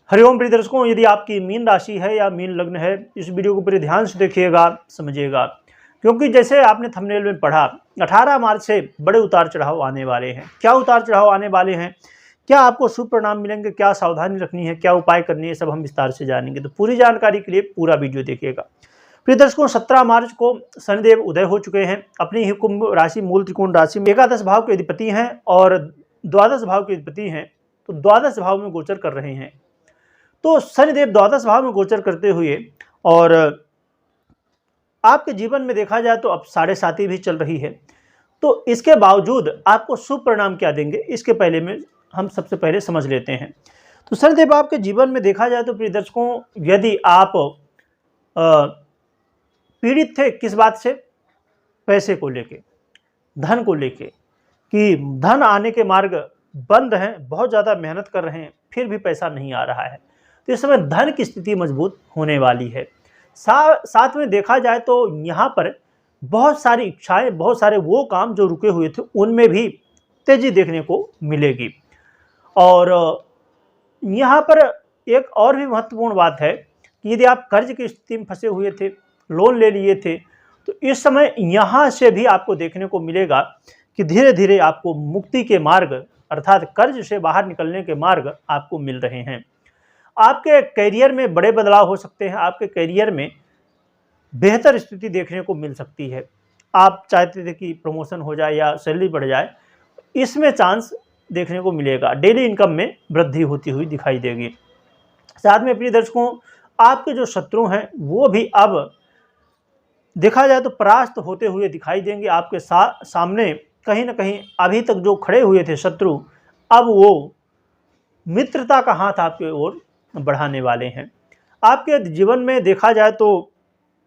हरिओम प्रिय दर्शकों, यदि आपकी मीन राशि है या मीन लग्न है, इस वीडियो को पूरे ध्यान से देखिएगा, समझिएगा। क्योंकि जैसे आपने थंबनेल में पढ़ा, 18 मार्च से बड़े उतार चढ़ाव आने वाले हैं। क्या उतार चढ़ाव आने वाले हैं, क्या आपको शुभ परिणाम मिलेंगे, क्या सावधानी रखनी है, क्या उपाय करनी है, सब हम विस्तार से जानेंगे। तो पूरी जानकारी के लिए पूरा वीडियो देखिएगा। प्रिय दर्शकों, 17 मार्च को शनिदेव उदय हो चुके हैं। अपनी ही कुंभ राशि मूल त्रिकोण राशि में एकादश भाव के अधिपति हैं और द्वादश भाव के अधिपति हैं। तो द्वादश भाव में गोचर कर रहे हैं। तो शनिदेव द्वादश भाव में गोचर करते हुए और आपके जीवन में देखा जाए तो अब 7.5 भी चल रही है। तो इसके बावजूद आपको शुभ परिणाम क्या देंगे, इसके पहले में हम सबसे पहले समझ लेते हैं। तो शनिदेव आपके जीवन में देखा जाए तो प्रिय दर्शकों, यदि आप पीड़ित थे किस बात से, पैसे को लेके, धन को लेके, कि धन आने के मार्ग बंद हैं, बहुत ज़्यादा मेहनत कर रहे हैं फिर भी पैसा नहीं आ रहा है, तो इस समय धन की स्थिति मजबूत होने वाली है। साथ में देखा जाए तो यहाँ पर बहुत सारी इच्छाएं, बहुत सारे वो काम जो रुके हुए थे उनमें भी तेजी देखने को मिलेगी। और यहाँ पर एक और भी महत्वपूर्ण बात है कि यदि आप कर्ज की स्थिति में फंसे हुए थे, लोन ले लिए थे, तो इस समय यहाँ से भी आपको देखने को मिलेगा कि धीरे धीरे आपको मुक्ति के मार्ग अर्थात कर्ज से बाहर निकलने के मार्ग आपको मिल रहे हैं। आपके करियर में बड़े बदलाव हो सकते हैं, आपके करियर में बेहतर स्थिति देखने को मिल सकती है। आप चाहते थे कि प्रमोशन हो जाए या सैलरी बढ़ जाए, इसमें चांस देखने को मिलेगा। डेली इनकम में वृद्धि होती हुई दिखाई देगी। साथ में प्रिय दर्शकों, आपके जो शत्रु हैं वो भी अब देखा जाए तो परास्त होते हुए दिखाई देंगे। आपके सामने कहीं ना कहीं अभी तक जो खड़े हुए थे शत्रु, अब वो मित्रता का हाथ आपके ओर बढ़ाने वाले हैं। आपके जीवन में देखा जाए तो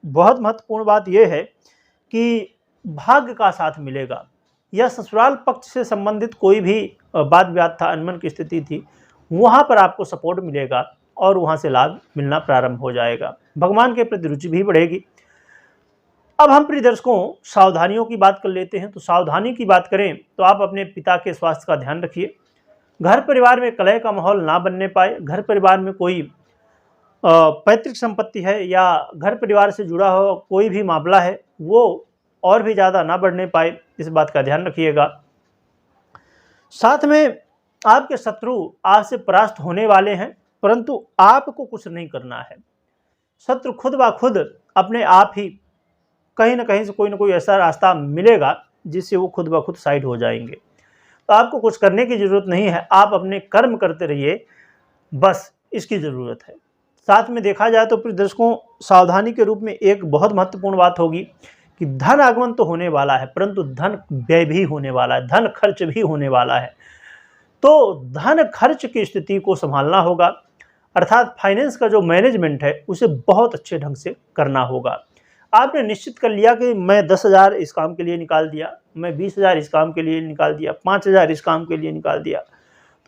बहुत महत्वपूर्ण बात यह है कि भाग्य का साथ मिलेगा, या ससुराल पक्ष से संबंधित कोई भी वाद विवाद था, अनबन की स्थिति थी, वहाँ पर आपको सपोर्ट मिलेगा और वहाँ से लाभ मिलना प्रारंभ हो जाएगा। भगवान के प्रति रुचि भी बढ़ेगी। अब हम प्रिय दर्शकों सावधानियों की बात कर लेते हैं। तो सावधानी की बात करें तो आप अपने पिता के स्वास्थ्य का ध्यान रखिए। घर परिवार में कलह का माहौल ना बनने पाए। घर परिवार में कोई पैतृक संपत्ति है या घर परिवार से जुड़ा हुआ कोई भी मामला है, वो और भी ज़्यादा ना बढ़ने पाए, इस बात का ध्यान रखिएगा। साथ में आपके शत्रु आपसे परास्त होने वाले हैं, परंतु आपको कुछ नहीं करना है। शत्रु खुद ब खुद अपने आप ही कहीं ना कहीं से कोई ना कोई ऐसा रास्ता मिलेगा जिससे वो खुद ब खुद साइड हो जाएंगे। तो आपको कुछ करने की ज़रूरत नहीं है, आप अपने कर्म करते रहिए, बस इसकी ज़रूरत है। साथ में देखा जाए तो प्रिय दर्शकों, सावधानी के रूप में एक बहुत महत्वपूर्ण बात होगी कि धन आगमन तो होने वाला है, परंतु धन व्यय भी होने वाला है, धन खर्च भी होने वाला है। तो धन खर्च की स्थिति को संभालना होगा, अर्थात फाइनेंस का जो मैनेजमेंट है उसे बहुत अच्छे ढंग से करना होगा। आपने निश्चित कर लिया कि मैं 10,000 इस काम के लिए निकाल दिया, मैं 20,000 इस काम के लिए निकाल दिया, 5,000 इस काम के लिए निकाल दिया,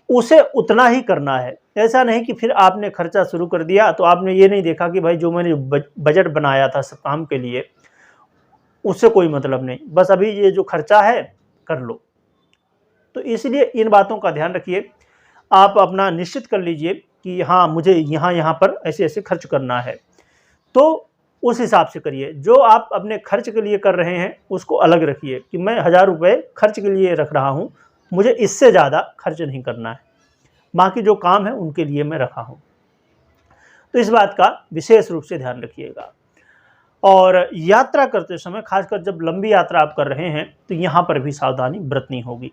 उसे उतना ही करना है। ऐसा नहीं कि फिर आपने खर्चा शुरू कर दिया तो आपने ये नहीं देखा कि भाई जो मैंने बजट बनाया था सब काम के लिए उससे कोई मतलब नहीं, बस अभी ये जो खर्चा है कर लो। तो इसलिए इन बातों का ध्यान रखिए। आप अपना निश्चित कर लीजिए कि हाँ, मुझे यहाँ पर ऐसे ऐसे खर्च करना है, तो उस हिसाब से करिए। जो आप अपने खर्च के लिए कर रहे हैं उसको अलग रखिए कि मैं 1,000 रुपये खर्च के लिए रख रहा हूँ, मुझे इससे ज़्यादा खर्च नहीं करना है, बाकी जो काम है उनके लिए मैं रखा हूँ। तो इस बात का विशेष रूप से ध्यान रखिएगा। और यात्रा करते समय, खासकर जब लंबी यात्रा आप कर रहे हैं, तो यहाँ पर भी सावधानी बरतनी होगी।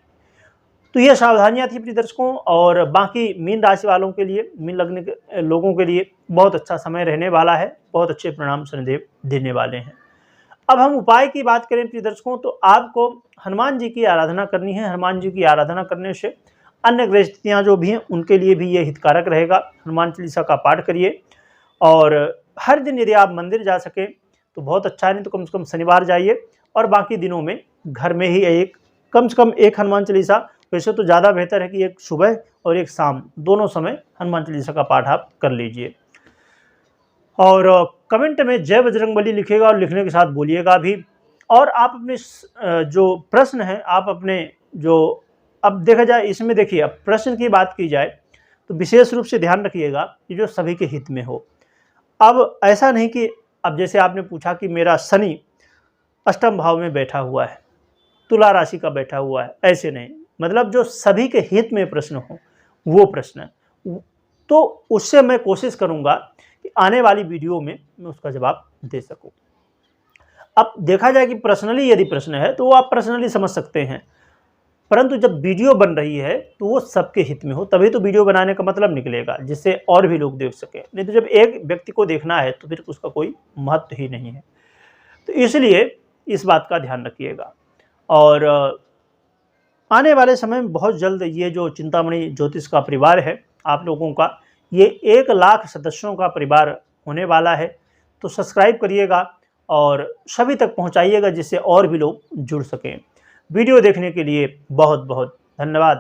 तो ये सावधानियाँ थी प्रिय दर्शकों। और बाकी मीन राशि वालों के लिए, मीन लग्न के लोगों के लिए बहुत अच्छा समय रहने वाला है, बहुत अच्छे परिणाम शनिदेव देने वाले हैं। अब हम उपाय की बात करें प्रिय दर्शकों, तो आपको हनुमान जी की आराधना करनी है। हनुमान जी की आराधना करने से अन्य ग्रह स्थितियाँ जो भी हैं उनके लिए भी ये हितकारक रहेगा। हनुमान चालीसा का पाठ करिए और हर दिन यदि आप मंदिर जा सकें तो बहुत अच्छा है, नहीं तो कम से कम शनिवार जाइए और बाकी दिनों में घर में ही कम से कम एक हनुमान चालीसा, वैसे तो ज़्यादा बेहतर है कि एक सुबह और एक शाम दोनों समय हनुमान चालीसा का पाठ आप कर लीजिए। और कमेंट में जय बजरंगबली लिखिएगा और लिखने के साथ बोलिएगा भी। और आप अपने जो प्रश्न हैं, आप अपने जो, अब देखा जाए इसमें, देखिए अब प्रश्न की बात की जाए तो विशेष रूप से ध्यान रखिएगा कि जो सभी के हित में हो। अब ऐसा नहीं कि अब जैसे आपने पूछा कि मेरा शनि अष्टम भाव में बैठा हुआ है, तुला राशि का बैठा हुआ है, ऐसे नहीं, मतलब जो सभी के हित में प्रश्न हो वो प्रश्न है, तो उससे मैं कोशिश करूंगा कि आने वाली वीडियो में मैं उसका जवाब दे सकूं। अब देखा जाए कि पर्सनली यदि प्रश्न है तो वो आप पर्सनली समझ सकते हैं, परंतु जब वीडियो बन रही है तो वो सबके हित में हो, तभी तो वीडियो बनाने का मतलब निकलेगा, जिससे और भी लोग देख सकें। नहीं तो जब एक व्यक्ति को देखना है तो फिर उसका कोई महत्व ही नहीं है। तो इसलिए इस बात का ध्यान रखिएगा। और आने वाले समय में बहुत जल्द ये जो चिंतामणि ज्योतिष का परिवार है आप लोगों का, ये 1 लाख सदस्यों का परिवार होने वाला है। तो सब्सक्राइब करिएगा और सभी तक पहुंचाइएगा, जिससे और भी लोग जुड़ सकें। वीडियो देखने के लिए बहुत बहुत धन्यवाद।